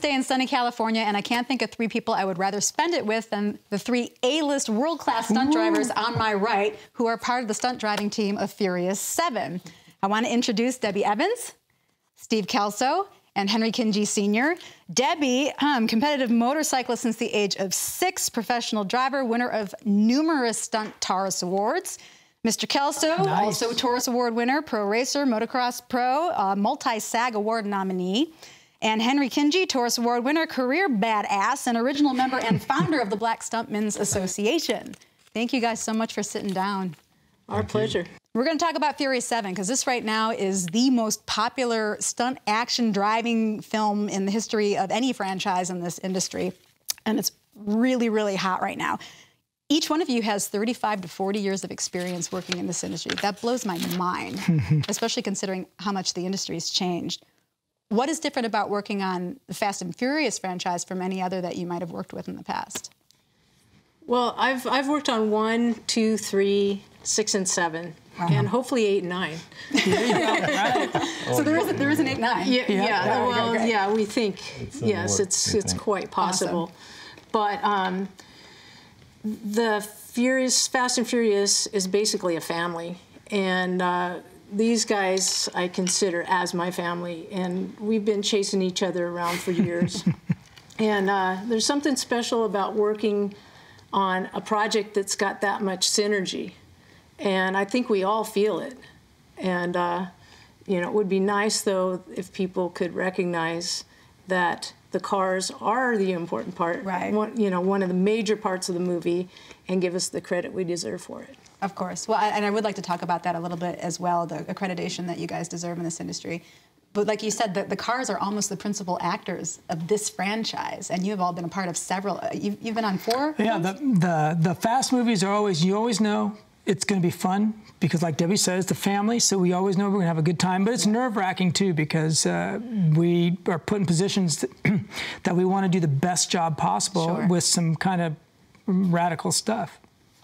day in sunny California, and I can't think of three people I would rather spend it with than the three A-list world-class stunt drivers on my right, who are part of the stunt driving team of Furious 7. I want to introduce Debbie Evans, Steve Kelso, and Henry Kingi Sr. Debbie, competitive motorcyclist since the age of 6, professional driver, winner of numerous stunt Taurus Awards. Mr. Kelso, also Taurus Award winner, pro racer, motocross pro, multi-SAG Award nominee. And Henry Kingi, Taurus Award winner, career badass, and original member and founder of the Black Stuntmen's Association. Thank you guys so much for sitting down. Our pleasure. We're going to talk about Furious 7, because this right now is the most popular stunt action driving film in the history of any franchise in this industry. And it's really, really hot right now. Each one of you has 35 to 40 years of experience working in this industry. That blows my mind, especially considering how much the industry has changed. What is different about working on the Fast and Furious franchise from any other that you might have worked with in the past? Well, I've worked on 1, 2, 3, 6, and 7, and hopefully 8 and 9. So there is an 8 and 9. Yeah. Well, yeah, we think it's quite possible. Awesome. But the Fast and Furious is basically a family, and these guys I consider as my family, and we've been chasing each other around for years. And there's something special about working on a project that's got that much synergy, and I think we all feel it. And you know, it would be nice though if people could recognize that the cars are the important part, one of the major parts of the movie, and give us the credit we deserve for it. Of course. Well, and I would like to talk about that a little bit as well, the accreditation that you guys deserve in this industry. But like you said, the cars are almost the principal actors of this franchise, and you have all been a part of several. You've been on 4? Yeah, the Fast movies are always, you always know it's going to be fun, because like Debbie says, the family, so we always know we're going to have a good time. But it's nerve-wracking too, because we are put in positions that we want to do the best job possible with some kind of radical stuff.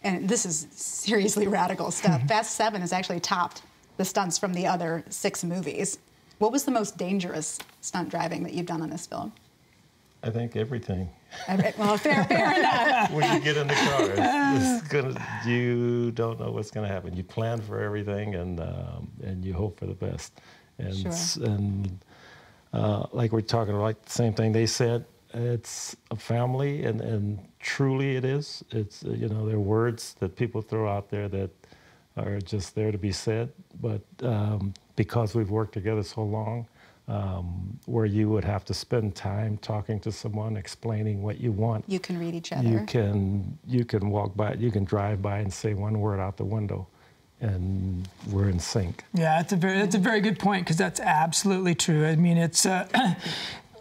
And this is seriously radical stuff. Fast 7 has actually topped the stunts from the other 6 movies. What was the most dangerous stunt driving that you've done on this film? I think everything. Well, fair enough. When you get in the car, you don't know what's going to happen. You plan for everything, and you hope for the best. And like we're talking about, like the same thing they said, it's a family, and truly it is. It's you know, there are words that people throw out there that are just there to be said, but because we've worked together so long, where you would have to spend time talking to someone, explaining what you want. You can read each other. You can walk by, you can drive by and say one word out the window, and we're in sync. Yeah, that's a very good point, because that's absolutely true. I mean, it's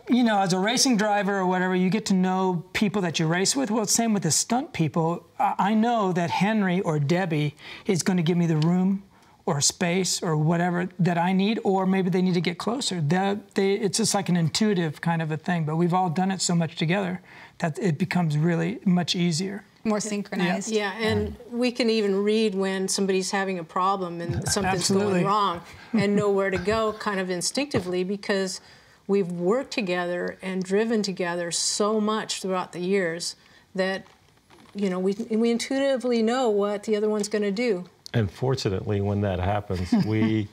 you know, as a racing driver or whatever, you get to know people that you race with. Well, same with the stunt people. I know that Henry or Debbie is going to give me the room or space or whatever that I need, or maybe they need to get closer. It's just like an intuitive kind of a thing, but we've all done it so much together that it becomes really much easier. More synchronized. Yeah, and we can even read when somebody's having a problem and something's going wrong and know where to go kind of instinctively, because we've worked together and driven together so much throughout the years that, you know, we intuitively know what the other one's going to do. And fortunately, when that happens, we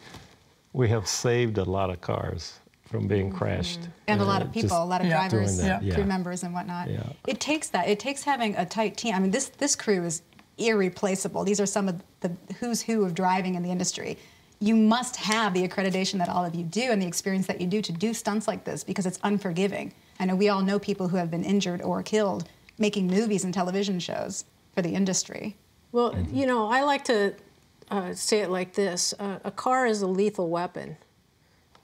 have saved a lot of cars from being crashed. And a lot of people, a lot of drivers, crew members and whatnot. Yeah. It takes that. It takes having a tight team. I mean, this crew is irreplaceable. These are some of the who's who of driving in the industry. You must have the accreditation that all of you do and the experience that you do to do stunts like this, because it's unforgiving. I know we all know people who have been injured or killed making movies and television shows for the industry. Well, you know, I like to say it like this. A car is a lethal weapon.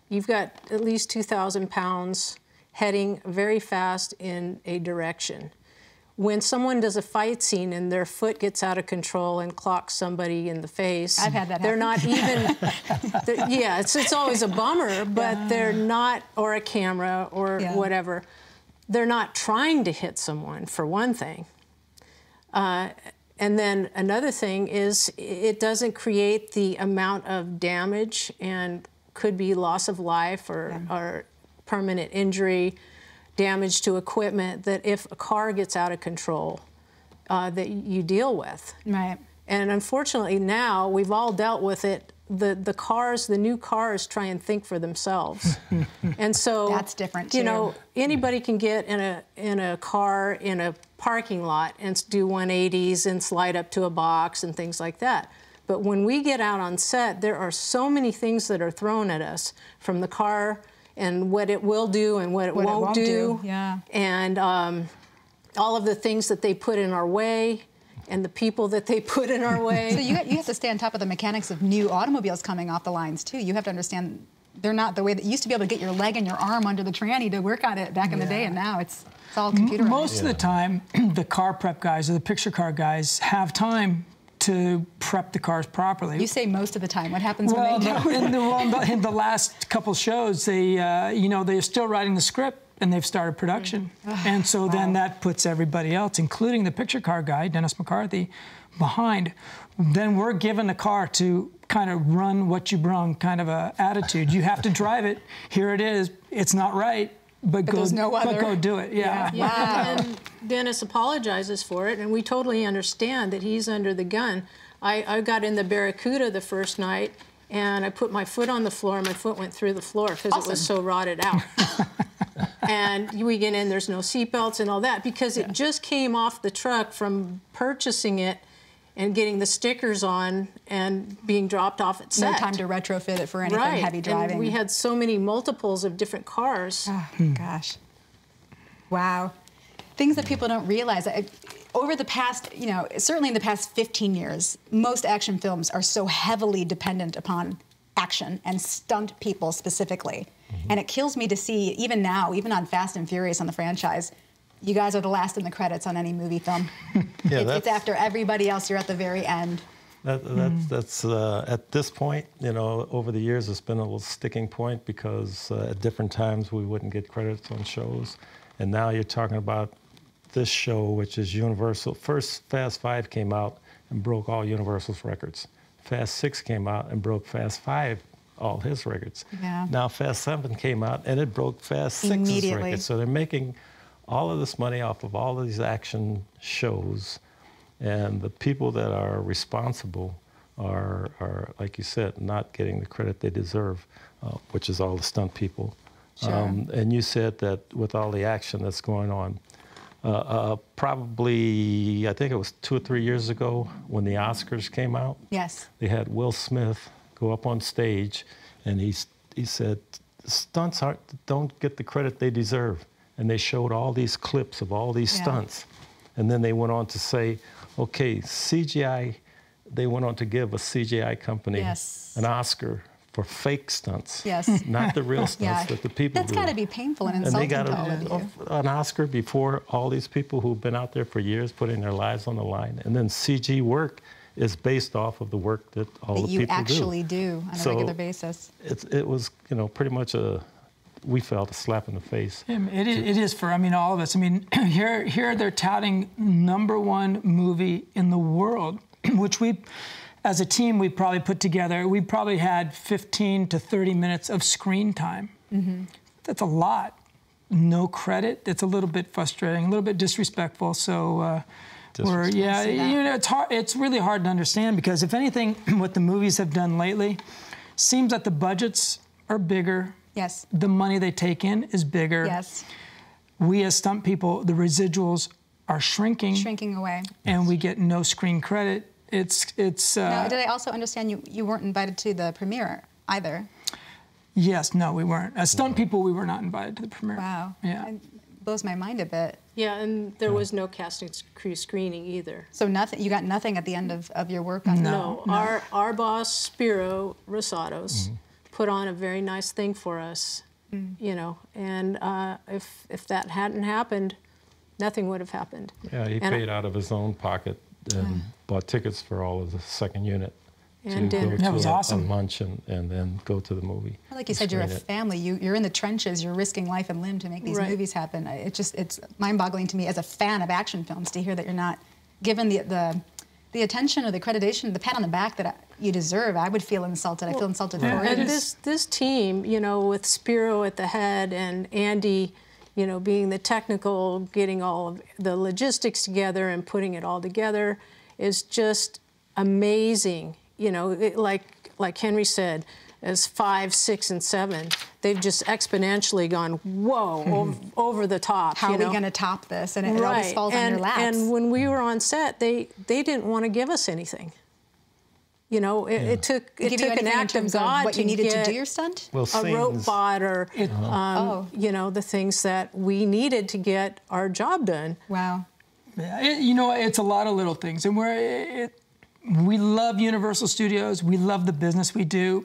You've got at least 2,000 pounds heading very fast in a direction. When someone does a fight scene and their foot gets out of control and clocks somebody in the face, I've had that they're happen. Not even, yeah, it's always a bummer, but they're not, or a camera or whatever, they're not trying to hit someone, for one thing. And then another thing is it doesn't create the amount of damage and could be loss of life or permanent injury damage to equipment that if a car gets out of control, that you deal with. Right. And unfortunately now, we've all dealt with it. The new cars try and think for themselves. And so that's different too. You know, anybody can get in a car in a parking lot and do 180s and slide up to a box and things like that. But when we get out on set, there are so many things that are thrown at us from the car and what it will do and what it won't do. Yeah. And all of the things that they put in our way and the people that they put in our way. So you have to stay on top of the mechanics of new automobiles coming off the lines, too. You have to understand they're not the way that you used to be able to get your leg and your arm under the tranny to work on it back in the day, and now it's all computerized. Most of the time, the car prep guys or the picture car guys have time to prep the cars properly. You say most of the time. What happens when they don't? In the last couple shows, they, they're still writing the script, and they've started production. And so then that puts everybody else, including the picture car guy, Dennis McCarthy, behind. Then we're given the car to kind of run what you brung kind of a attitude. You have to drive it. Here it is. It's not right, but go do it. Yeah. Wow. And Dennis apologizes for it, and we totally understand that he's under the gun. I got in the Barracuda the first night, and I put my foot on the floor, and my foot went through the floor because it was so rotted out. And we get in, there's no seatbelts and all that, because it just came off the truck from purchasing it and getting the stickers on and being dropped off at set. No time to retrofit it for anything heavy driving. And we had so many multiples of different cars. Oh, gosh. Wow. Things that people don't realize. Over the past, certainly in the past 15 years, most action films are so heavily dependent upon action and stunt people specifically. And it kills me to see, even now, even on Fast and Furious on the franchise, you guys are the last in the credits on any movie film. It's after everybody else, you're at the very end. That's at this point, over the years, it's been a little sticking point because at different times we wouldn't get credits on shows. And now you're talking about this show, which is Universal. First, Fast 5 came out and broke all Universal's records. Fast 6 came out and broke Fast 5, all his records. Yeah. Now Fast 7 came out and it broke Fast 6's records. So they're making all of this money off of all of these action shows. And the people that are responsible are, like you said, not getting the credit they deserve, which is all the stunt people. Sure. And you said that with all the action that's going on, probably, I think it was 2 or 3 years ago when the Oscars came out. Yes. They had Will Smith go up on stage, and he said, stunts don't get the credit they deserve. And they showed all these clips of all these stunts. And then they went on to say, okay, CGI, they went on to give a CGI company an Oscar for fake stunts. Yes. Not the real stunts that the people do. That's got to be painful and insulting to all of you. An Oscar before all these people who've been out there for years putting their lives on the line. And then CG work is based off of the work that all the people do. That you actually do on a regular basis. It was, pretty much we felt a slap in the face. It is for, all of us. Here they're touting #1 movie in the world, which we, as a team, we probably put together. We probably had 15 to 30 minutes of screen time. That's a lot. No credit. It's a little bit frustrating, a little bit disrespectful. So, it's hard. It's really hard to understand because, if anything, what the movies have done lately seems that the budgets are bigger. Yes. The money they take in is bigger. Yes. We as stunt people, the residuals are shrinking. Shrinking away. And we get no screen credit. It's. Now, did I also understand you weren't invited to the premiere either? Yes. No, we weren't. As stunt people, we were not invited to the premiere. Wow. Yeah. It blows my mind a bit. Yeah, and there was no casting crew screening either. So nothing. You got nothing at the end of your work on that? No. Our boss, Spiro Rosados, put on a very nice thing for us, and if that hadn't happened, nothing would have happened. Yeah, he paid out of his own pocket and bought tickets for all of the second unit to go to a lunch and then go to the movie. Well, like you said, you're a family. You're in the trenches. You're risking life and limb to make these movies happen. It's mind-boggling to me as a fan of action films to hear that you're not given the attention or the accreditation, the pat on the back that you deserve. I would feel insulted. I feel insulted for you. And this team, with Spiro at the head and Andy you know, being the technical, getting all of the logistics together and putting it all together is just amazing. You know, like Henry said, as 5, 6, and 7, they've just exponentially gone, whoa, over the top. How are we going to top this? And it always falls on your laps. And when we were on set, they didn't want to give us anything. You know, it took an act of God what you to needed get to do your stunt? a robot or, you know, the things that we needed to get our job done. Wow. Yeah, you know, it's a lot of little things. And we love Universal Studios. We love the business we do.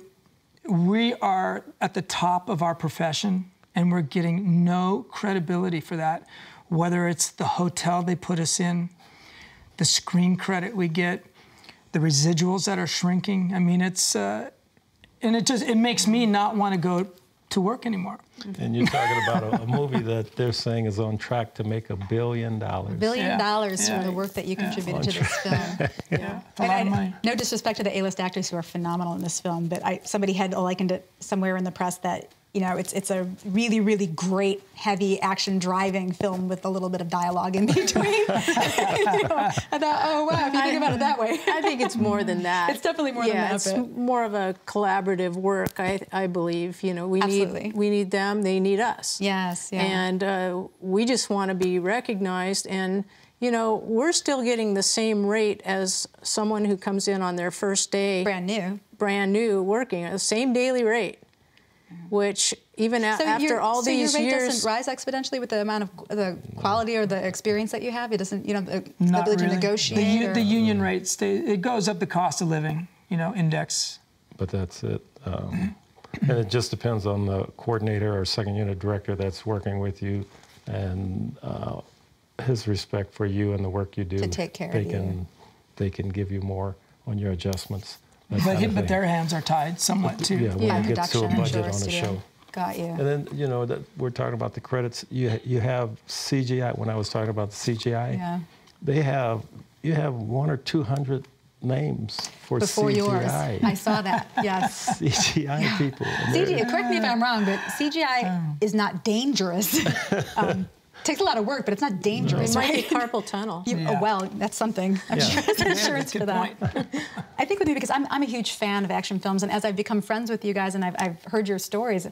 We are at the top of our profession, and we're getting no credibility for that, whether it's the hotel they put us in, the screen credit we get, the residuals that are shrinking. I mean, it's, and it makes me not want to go to work anymore. And you're talking about a movie that they're saying is on track to make $1 billion. $1 billion for the work that you contributed to this film. No disrespect to the A-list actors who are phenomenal in this film, but somebody had likened it somewhere in the press that, you know, it's a really, really great, heavy action driving film with a little bit of dialogue in between. You know, I thought, oh wow, if you think about it that way. I think it's more than that. It's definitely more than that. It's more of a collaborative work, I believe. You know, we need them, they need us. Yes, yeah. And we just want to be recognized. And you know, we're still getting the same rate as someone who comes in on their first day, brand new, working at the same daily rate. Which even after all these years, so your rate doesn't rise exponentially with the amount of the quality or the experience that you have. It doesn't, you know, the ability to negotiate. The union rates, it goes up the cost of living, you know, index. But that's it, and it just depends on the coordinator or second unit director that's working with you, and his respect for you and the work you do. To take care of you. They can give you more on your adjustments. But their hands are tied somewhat too. Yeah, when it gets to a budget on a show. Got you. And then, you know, we're talking about the credits. You have CGI. When I was talking about the CGI, you have 100 or 200 names for before CGI. Yours. I saw that. Yes. CGI people. CGI. Correct me if I'm wrong, but CGI is not dangerous. Takes a lot of work, but it's not dangerous. It might be carpal tunnel. Oh, well, that's something. I'm sure there's insurance for that. I think with me, because I'm a huge fan of action films, and as I've become friends with you guys and I've heard your stories,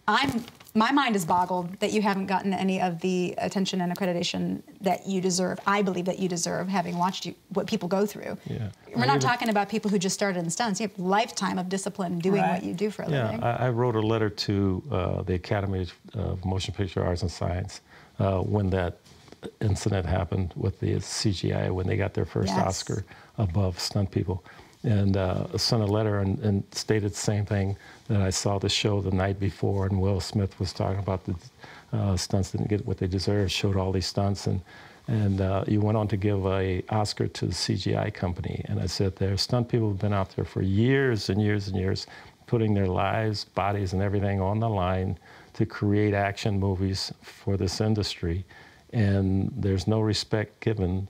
my mind is boggled that you haven't gotten any of the attention and accreditation that you deserve. I believe that you deserve, having watched what people go through. Yeah. We're not talking about people who just started in stunts. You have a lifetime of discipline doing what you do for a living. Yeah, I wrote a letter to the Academy of Motion Picture Arts and Science when that incident happened with the CGI, when they got their first Oscar above stunt people. And sent a letter and stated the same thing, that I saw the show the night before, and Will Smith was talking about the stunts didn't get what they deserved, showed all these stunts, and you went on to give an Oscar to the CGI company. And I said, their stunt people have been out there for years and years and years, putting their lives, bodies, and everything on the line to create action movies for this industry. And there's no respect given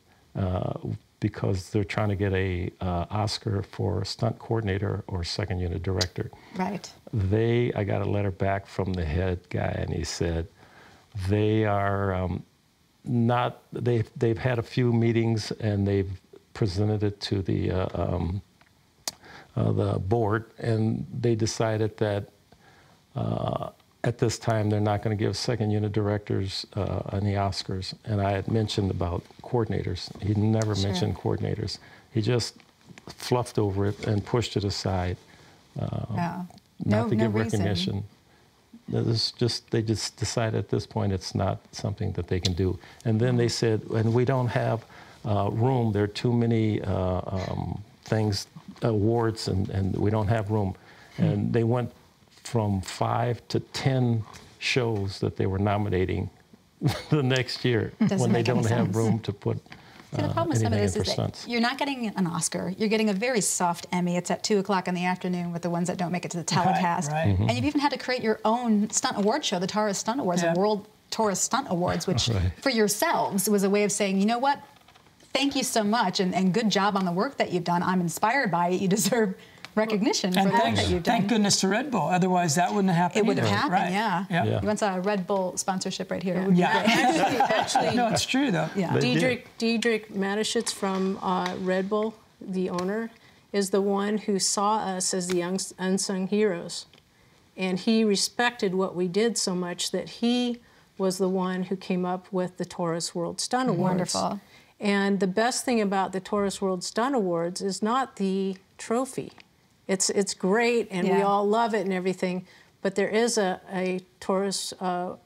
because they're trying to get a Oscar for stunt coordinator or second unit director. Right. I got a letter back from the head guy, and he said they are not. They've had a few meetings, and they've presented it to the board, and they decided that at this time they're not going to give second unit directors any Oscars. And I had mentioned about coordinators. He never mentioned coordinators. He just fluffed over it and pushed it aside, not to give recognition. They just decided at this point it's not something that they can do. And then they said, and we don't have room. There are too many awards, and we don't have room. And they went from 5 to 10 shows that they were nominating the next year when they don't have room to put See, the problem with some of this is stunts. that you're not getting an Oscar. You're getting a very soft Emmy. It's at 2 o'clock in the afternoon with the ones that don't make it to the telecast. Right. And you've even had to create your own stunt award show, the Taurus Stunt Awards, the World Taurus Stunt Awards, which for yourselves was a way of saying, you know what, thank you so much, and good job on the work that you've done. I'm inspired by it. You deserve recognition for that you've done. Thank goodness to Red Bull. Otherwise, that wouldn't have happened. It would have either. happened, Right. yeah. You want a Red Bull sponsorship right here. Yeah. Actually, no, it's true though. Yeah. Diedrich Mateschitz from Red Bull, the owner, is the one who saw us as the unsung heroes. And he respected what we did so much that he was the one who came up with the Taurus World Stunt Awards. Wonderful. And the best thing about the Taurus World Stunt Awards is not the trophy. It's great, and we all love it and everything, but there is a Taurus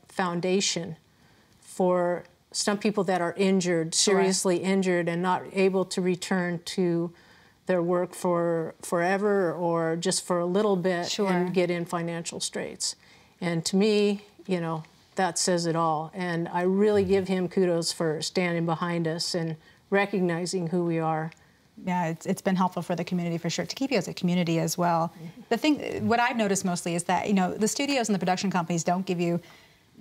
foundation for stunt people that are injured, seriously injured, and not able to return to their work for forever or just for a little bit and get in financial straits. And to me, you know, that says it all. And I really give him kudos for standing behind us and recognizing who we are. Yeah, it's been helpful for the community for sure, to keep you as a community as well. The thing, what I've noticed mostly is that, you know, the studios and the production companies don't give you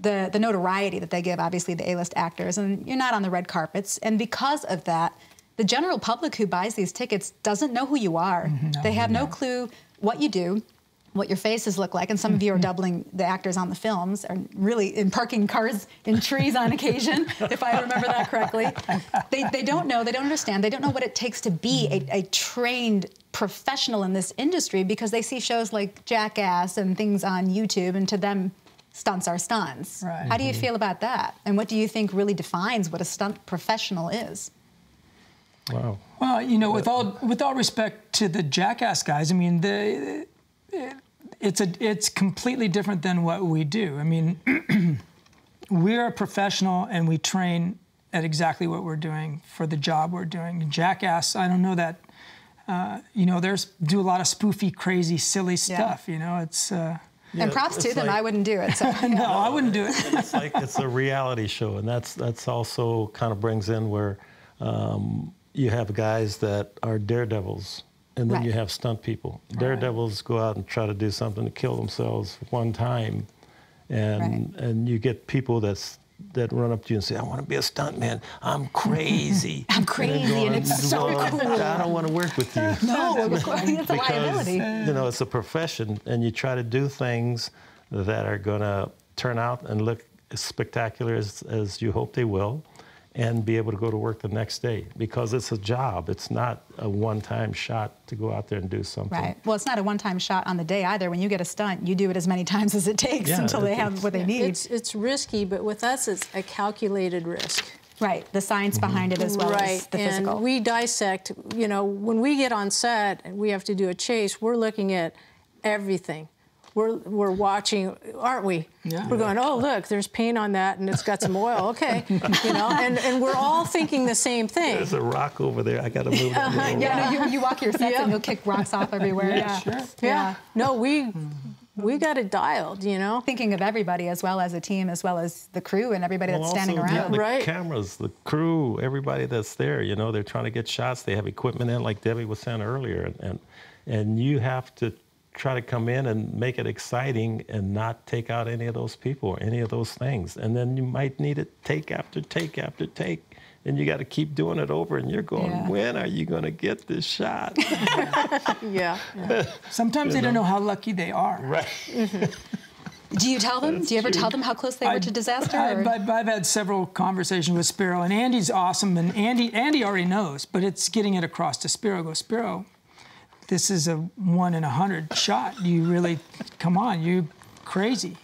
the notoriety that they give, obviously, the A-list actors, and you're not on the red carpets. And because of that, the general public who buys these tickets doesn't know who you are. They have no clue what you do, what your faces look like, and some of you are doubling the actors on the films, or really in parking cars in trees on occasion, if I remember that correctly. They don't know, they don't understand, they don't know what it takes to be a trained professional in this industry, because they see shows like Jackass and things on YouTube, and to them, stunts are stunts. Right. How do you feel about that? And what do you think really defines what a stunt professional is? Wow. Well, you know, with all respect to the Jackass guys, I mean, it's completely different than what we do. I mean, we're a professional and we train at exactly what we're doing for the job we're doing. Jackass, I don't know that. You know, do a lot of spoofy, crazy, silly stuff. You know, it's. And props to them. I wouldn't do it. So, no, I wouldn't do it. It's a reality show, and that's also kind of brings in where. You have guys that are daredevils, and then you have stunt people. Daredevils go out and try to do something to kill themselves one time, and you get people that run up to you and say, "I want to be a stunt man. I'm crazy. I'm crazy, and it's so cool. I don't want to work with you." No, it's a liability. You know, it's a profession, and you try to do things that are going to turn out and look as spectacular as you hope they will, and be able to go to work the next day, because it's a job. It's not a one-time shot to go out there and do something. Right. Well, it's not a one-time shot on the day either. When you get a stunt, you do it as many times as it takes until they have what they need. It's risky, but with us, it's a calculated risk. Right. The science behind it as well as the physical. And we dissect, you know, when we get on set and we have to do a chase, we're looking at everything. We're watching, aren't we? Yeah. We're going, oh, look, there's paint on that, and it's got some oil. Okay, you know, and we're all thinking the same thing. There's a rock over there. I got to move it. Yeah, no, you walk your sets and you'll kick rocks off everywhere. Yeah, sure. Yeah. No, we got it dialed, you know. Thinking of everybody as well as a team, as well as the crew and everybody that's standing around. Yeah, the cameras, the crew, everybody that's there. You know, they're trying to get shots. They have equipment in, like Debbie was saying earlier, and you have to try to come in and make it exciting and not take out any of those people or any of those things. And then you might need it take after take after take. And you got to keep doing it over, and you're going, when are you going to get this shot? Sometimes they don't know how lucky they are. Right. Do you tell them? Do you ever tell them how close they were to disaster? I've had several conversations with Spiro, and Andy's awesome, and Andy already knows, but it's getting it across to Spiro. Go, Spiro, this is a 1 in 100 shot. You really, come on, you crazy.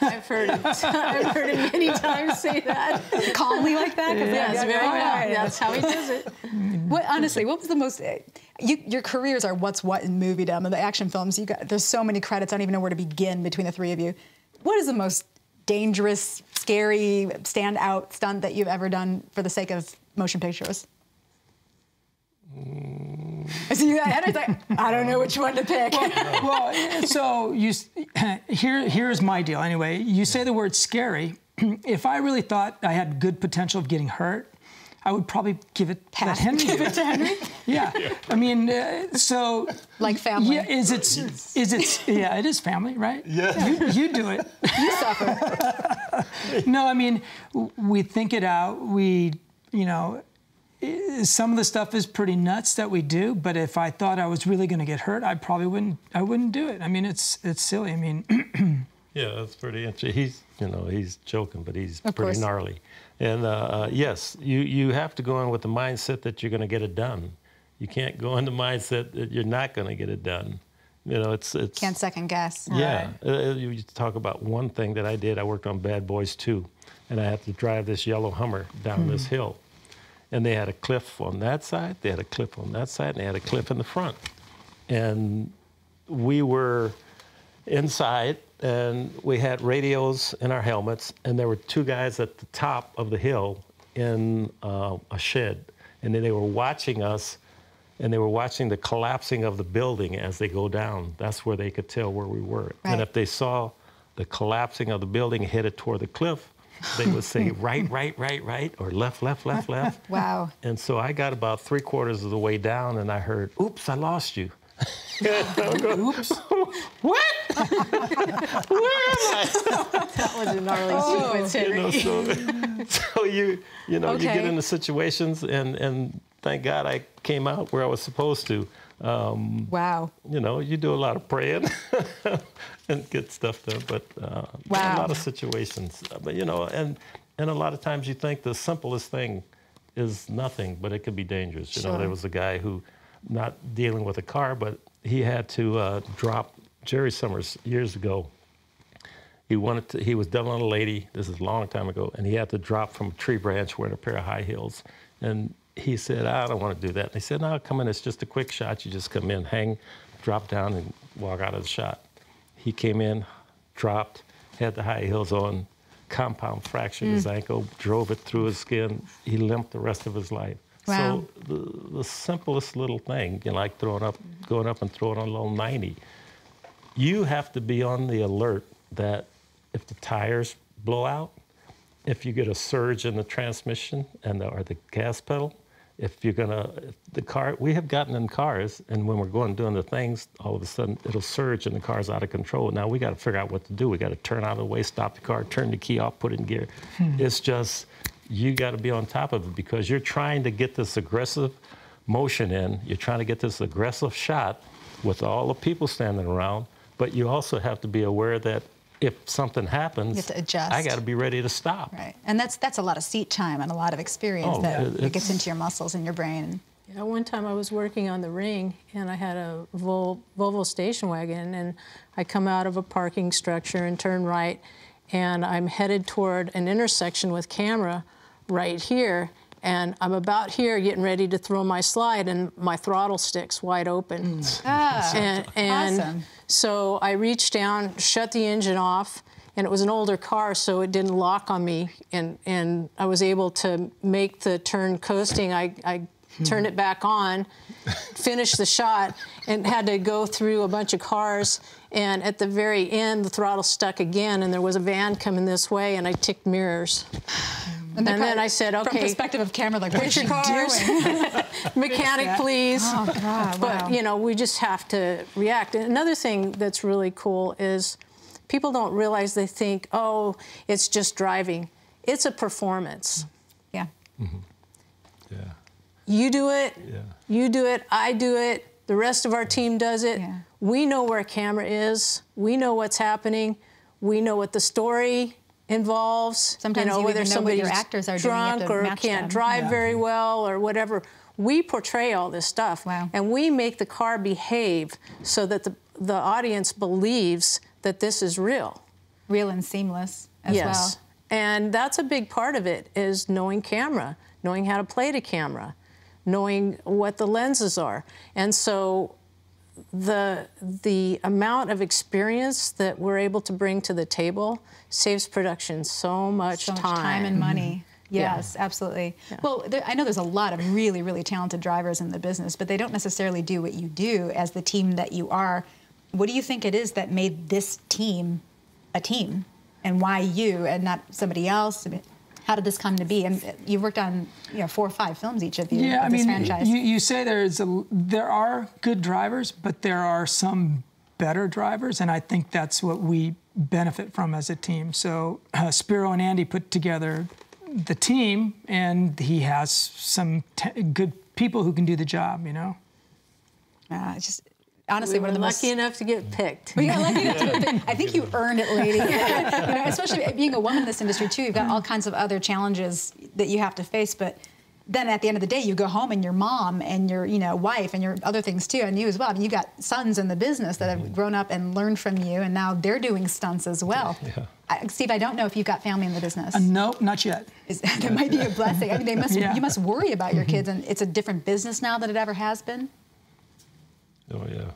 I've heard it. I've heard it many times say that. Calmly like that? Yes, very calm. That's how he does it. Honestly, what was the most... your careers are what's what in moviedom, and the action films, there's so many credits, I don't even know where to begin between the three of you. What is the most dangerous, scary, stand-out stunt that you've ever done for the sake of motion pictures? So I don't know which one to pick. Well, so here's my deal. Anyway, you say the word scary. If I really thought I had good potential of getting hurt, I would probably give it to Henry. Give it to Henry? Yeah. I mean, so... Like family. Yeah, yeah, it is family, right? Yeah. You do it. You suffer. No, I mean, we think it out. You know, some of the stuff is pretty nuts that we do, but if I thought I was really going to get hurt, I probably wouldn't do it. I mean, it's silly. I mean, yeah, that's pretty interesting. He's joking, but he's Of pretty course. gnarly. And yes, you have to go in with the mindset that you're going to get it done. You can't go in the mindset that you're not going to get it done. It's Can't second guess. yeah. You talk about one thing that I did. I worked on Bad Boys 2, and I had to drive this yellow Hummer down this hill. And they had a cliff on that side, they had a cliff on that side, and they had a cliff in the front. And we were inside, and we had radios in our helmets, and there were two guys at the top of the hill in a shed. And then they were watching us, and they were watching the collapsing of the building as they go down. That's where they could tell where we were. Right. And if they saw the collapsing of the building headed toward the cliff, they would say right, right, right, right, or left, left, left, left. Wow. And so I got about 3/4 of the way down, and I heard, "Oops, I lost you." Oops. What? Where am I? That was a gnarly sequence, Henry. So you Okay. get into situations, and thank God I came out where I was supposed to. Wow. You do a lot of praying and get stuff done, but Wow. a lot of situations. But and a lot of times you think the simplest thing is nothing, but it could be dangerous. Sure. There was a guy who, not dealing with a car, but he had to drop Jerry Summers years ago. He was done on a lady. This is a long time ago, and he had to drop from a tree branch wearing a pair of high heels, and he said, "I don't want to do that." And they said, "No, come in. It's just a quick shot. You just come in, hang, drop down, and walk out of the shot." He came in, dropped, had the high heels on, compound fractured his ankle, drove it through his skin. He limped the rest of his life. Wow. So the simplest little thing, like going up and throwing on a little 90, you have to be on the alert that if the tires blow out, if you get a surge in the transmission or the gas pedal, we have gotten in cars, and when we're doing the things, all of a sudden it'll surge and the car's out of control. Now we got to figure out what to do. We got to turn out of the way, stop the car, turn the key off, put it in gear. It's just, you got to be on top of it because you're trying to get this aggressive motion in. You're trying to get this aggressive shot with all the people standing around, but you also have to be aware that if something happens, You have to adjust. I got to be ready to stop. Right. And that's a lot of seat time and a lot of experience that gets into your muscles and your brain. Yeah, one time I was working on the ring, and I had a Volvo station wagon, and I come out of a parking structure and turn right, and I'm headed toward an intersection with camera right here, and I'm about here getting ready to throw my slide, and my throttle stick's wide open. And Awesome. so I reached down, shut the engine off, and it was an older car, so it didn't lock on me, and I was able to make the turn coasting. I turned it back on, finished the shot, and had to go through a bunch of cars, and at the very end, the throttle stuck again, and there was a van coming this way, and I ticked mirrors. And then I said, okay. From perspective of camera, like, what's your she cars? doing? Mechanic, please. Oh, God, wow. But, we just have to react. And another thing that's really cool is people don't realize, they think, oh, it's just driving. It's a performance. Yeah. Mm-hmm. Yeah. You do it, Yeah. you do it, I do it, the rest of our team does it. Yeah. We know where a camera is. We know what's happening. We know what the story involves. Sometimes you whether even know what your somebody's actors are doing. You have drunk to or match can't them. drive very well or whatever. We portray all this stuff. Wow. And we make the car behave so that the audience believes that this is real. Real and seamless as well. And that's a big part of it, is knowing camera, knowing how to play the camera, knowing what the lenses are. And so the amount of experience that we're able to bring to the table saves production so much time. So much time and money. Yes, absolutely. Yeah. Well, I know there's a lot of really, really talented drivers in the business, but they don't necessarily do what you do as the team that you are. What do you think it is that made this team a team, and why you and not somebody else? I mean, how did this come to be? And you've worked on 4 or 5 films, each of you. Yeah, of this I mean, franchise. you say there are good drivers, but there are some better drivers, and I think that's what we benefit from as a team. So Spiro and Andy put together the team, and he has some good people who can do the job, you know? It's just, honestly, we were lucky enough to get picked. We got lucky enough to get picked. I think you earned it, lady. You know, especially being a woman in this industry, too, you've got all kinds of other challenges that you have to face, but then at the end of the day, you go home and your mom and your, you know, wife and your other things too, and you as well. I mean, you got sons in the business that have grown up and learned from you, and now they're doing stunts as well. Yeah. Steve, I don't know if you've got family in the business. Nope, not yet. That might be a blessing. I mean, they must. You must worry about your kids, and it's a different business now than it ever has been. Oh yeah,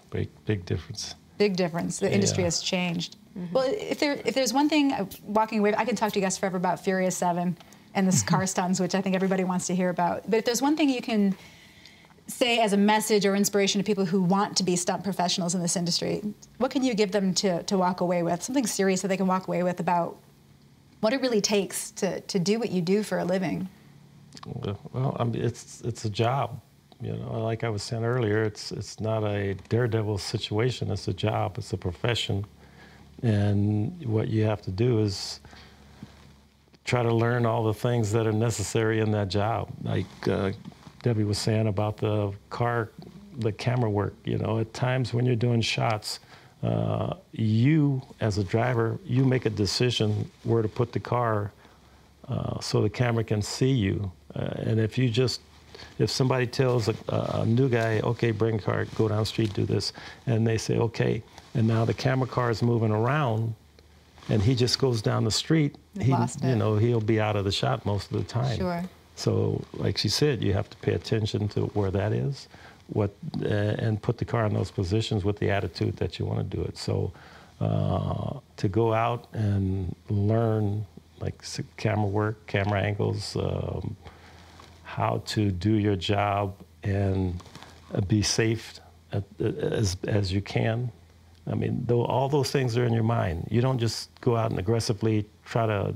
big difference. Big difference. The industry has changed. Well, if there's one thing, walking away, I can talk to you guys forever about Furious 7. And this car stunts, which I think everybody wants to hear about. But if there's one thing you can say as a message or inspiration to people who want to be stunt professionals in this industry, what can you give them to walk away with? Something serious that they can walk away with about what it really takes to do what you do for a living. Well, I mean, it's a job. You know, like I was saying earlier, it's not a daredevil situation. It's a job. It's a profession. And what you have to do is try to learn all the things that are necessary in that job. Like Debbie was saying about the camera work, you know, at times when you're doing shots, you as a driver, you make a decision where to put the car so the camera can see you. And if somebody tells a new guy, okay, bring a car, go down the street, do this, and they say, okay, and now the camera car is moving around, and he just goes down the street, he'll be out of the shot most of the time. Sure. So, like she said, you have to pay attention to where that is, and put the car in those positions with the attitude that you want to do it. So, to go out and learn like camera work, camera angles, how to do your job and be safe as you can. I mean, all those things are in your mind. You don't just go out and aggressively try to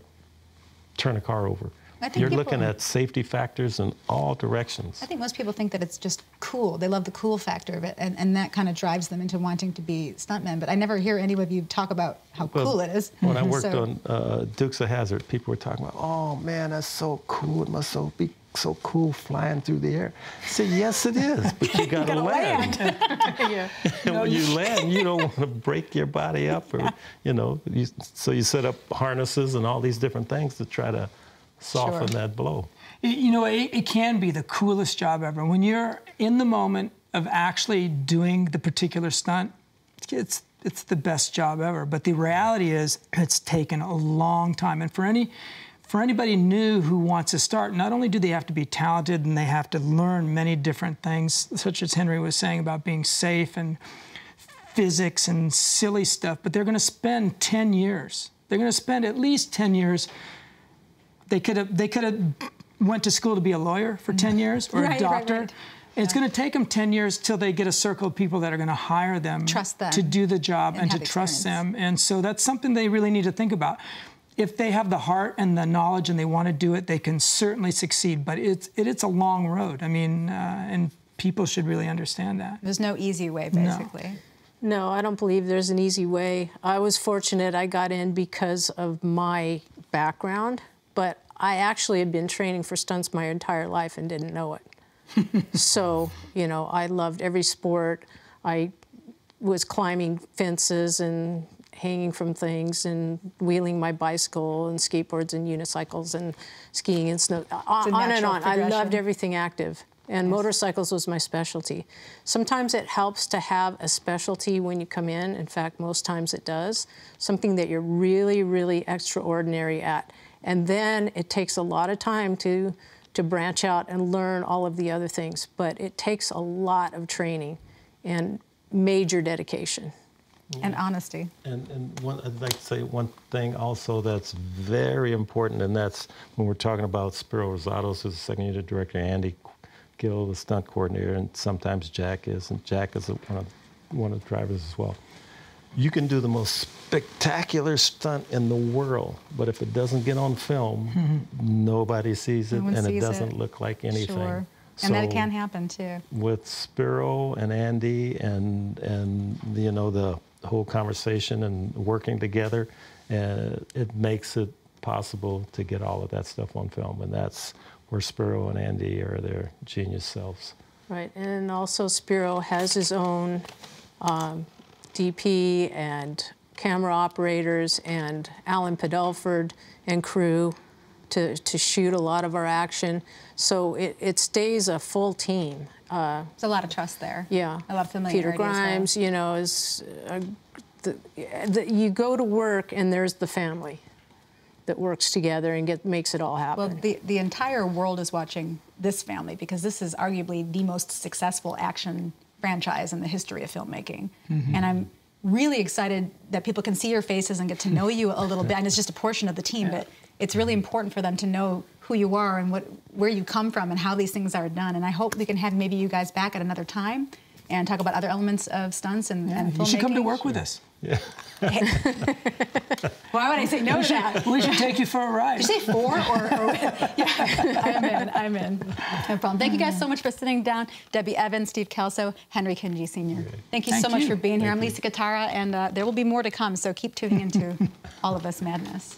turn a car over. You're looking at safety factors in all directions. I think most people think that it's just cool. They love the cool factor of it, and that kind of drives them into wanting to be stuntmen. But I never hear any of you talk about how cool it is. When I worked on Dukes of Hazzard, people were talking about, oh man, that's so cool. It must be so cool flying through the air. I said, yes, it is, but you gotta land. And when you land, you don't want to break your body up, or you know. So you set up harnesses and all these different things to try to soften that blow. You know, it can be the coolest job ever. When you're in the moment of actually doing the particular stunt, it's the best job ever. But the reality is, it's taken a long time. And for anybody new who wants to start, not only do they have to be talented and they have to learn many different things, such as Henry was saying about being safe and physics and silly stuff, but they're going to spend 10 years. They're going to spend at least 10 years. They could have went to school to be a lawyer for 10 years or a doctor. Right. It's going to take them 10 years till they get a circle of people that are going to hire them, to do the job and to trust them. And so that's something they really need to think about. If they have the heart and the knowledge and they want to do it, they can certainly succeed. But it's a long road. I mean, and people should really understand that. There's no easy way, basically. No, I don't believe there's an easy way. I was fortunate I got in because of my background, but I actually had been training for stunts my entire life and didn't know it. So, you know, I loved every sport. I was climbing fences and hanging from things and wheeling my bicycle and skateboards and unicycles and skiing and snow, on and on. I loved everything active, and motorcycles was my specialty. Sometimes it helps to have a specialty when you come in. In fact, most times it does. Something that you're really, really extraordinary at. And then it takes a lot of time to branch out and learn all of the other things. But it takes a lot of training and major dedication. And honesty. And I'd like to say one thing also that's very important, and that's when we're talking about Spiro Rosados, who's the second unit director, Andy Gill, the stunt coordinator, and sometimes Jack is, and Jack is one of the drivers as well. You can do the most spectacular stunt in the world, but if it doesn't get on film, nobody sees it, and it doesn't look like anything. Sure. And that can happen too. With Spiro and Andy and you know, the whole conversation and working together, it makes it possible to get all of that stuff on film, and that's where Spiro and Andy are their genius selves. Right, and also Spiro has his own DP and camera operators and Alan Padelford and crew to shoot a lot of our action. So it stays a full team. There's a lot of trust there. Yeah. A lot of familiarity. Peter Grimes, you know, is you go to work and there's the family that works together and makes it all happen. Well, the entire world is watching this family because this is arguably the most successful action franchise in the history of filmmaking. Mm-hmm. And I'm really excited that people can see your faces and get to know you a little bit. And it's just a portion of the team, but it's really important for them to know who you are and where you come from and how these things are done. And I hope we can have maybe you guys back at another time and talk about other elements of stunts and filmmaking. You should come to work with us. Yeah. Why would I say no to that? We should take you for a ride. Did you say 4 or yeah, I'm in. No problem. Thank you guys so much for sitting down. Debbie Evans, Steve Kelso, Henry Kinji Sr. Thank you so much for being here. I'm Lisa Katara, and there will be more to come, so keep tuning into All of Us Madness.